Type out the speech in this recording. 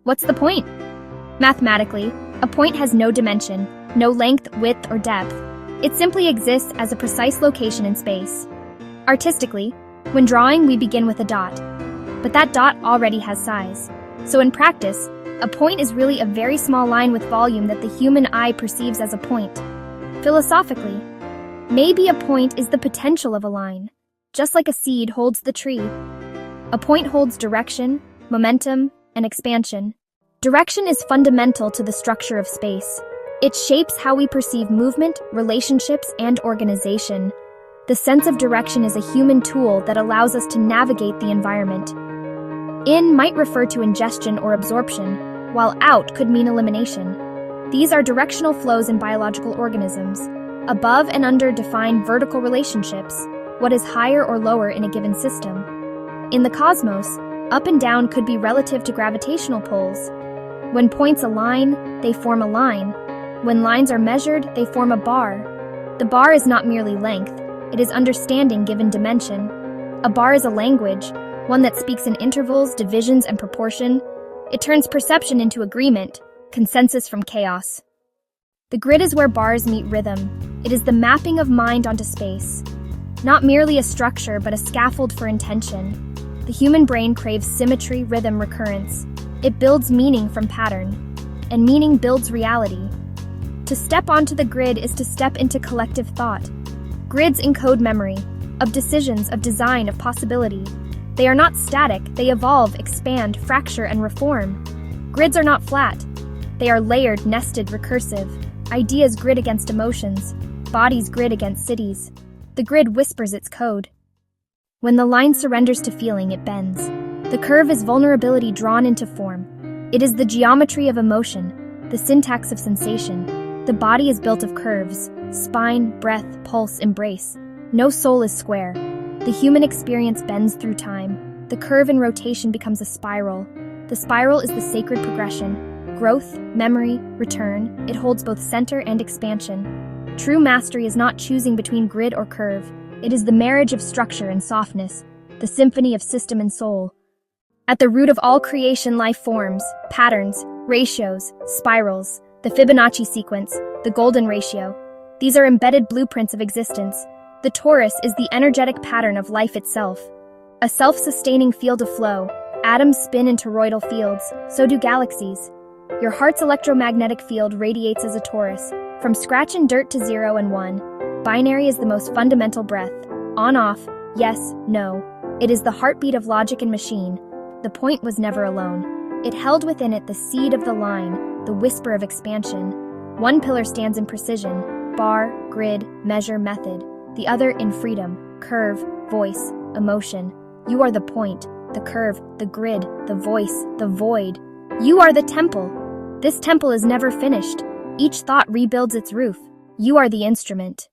What's the point? Mathematically, a point has no dimension, no length, width, or depth. It simply exists as a precise location in space. Artistically, when drawing, we begin with a dot. But that dot already has size. So in practice, a point is really a very small line with volume that the human eye perceives as a point. Philosophically, maybe a point is the potential of a line, just like a seed holds the tree. A point holds direction, momentum, and expansion. Direction is fundamental to the structure of space. It shapes how we perceive movement, relationships, and organization. The sense of direction is a human tool that allows us to navigate the environment. In might refer to ingestion or absorption, while out could mean elimination. These are directional flows in biological organisms. Above and under define vertical relationships, what is higher or lower in a given system. In the cosmos, up and down could be relative to gravitational pulls. When points align, they form a line. When lines are measured, they form a bar. The bar is not merely length, it is understanding given dimension. A bar is a language, one that speaks in intervals, divisions, and proportion. It turns perception into agreement, consensus from chaos. The grid is where bars meet rhythm. It is the mapping of mind onto space. Not merely a structure, but a scaffold for intention. The human brain craves symmetry, rhythm, recurrence. It builds meaning from pattern, and meaning builds reality. To step onto the grid is to step into collective thought. Grids encode memory, of decisions, of design, of possibility. They are not static, they evolve, expand, fracture, and reform. Grids are not flat. They are layered, nested, recursive. Ideas grid against emotions. Bodies grid against cities. The grid whispers its code. When the line surrenders to feeling, it bends. The curve is vulnerability drawn into form. It is the geometry of emotion, the syntax of sensation. The body is built of curves, spine, breath, pulse, embrace. No soul is square. The human experience bends through time. The curve in rotation becomes a spiral. The spiral is the sacred progression. Growth, memory, return. It holds both center and expansion. True mastery is not choosing between grid or curve. It is the marriage of structure and softness, the symphony of system and soul. At the root of all creation lie forms, patterns, ratios, spirals, the Fibonacci sequence, the golden ratio. These are embedded blueprints of existence. The torus is the energetic pattern of life itself. A self-sustaining field of flow. Atoms spin in toroidal fields, so do galaxies. Your heart's electromagnetic field radiates as a torus, from scratch and dirt to 0 and 1. Binary is the most fundamental breath. On-off, yes, no. It is the heartbeat of logic and machine. The point was never alone. It held within it the seed of the line, the whisper of expansion. One pillar stands in precision, bar, grid, measure, method. The other in freedom, curve, voice, emotion. You are the point, the curve, the grid, the voice, the void. You are the temple. This temple is never finished. Each thought rebuilds its roof. You are the instrument.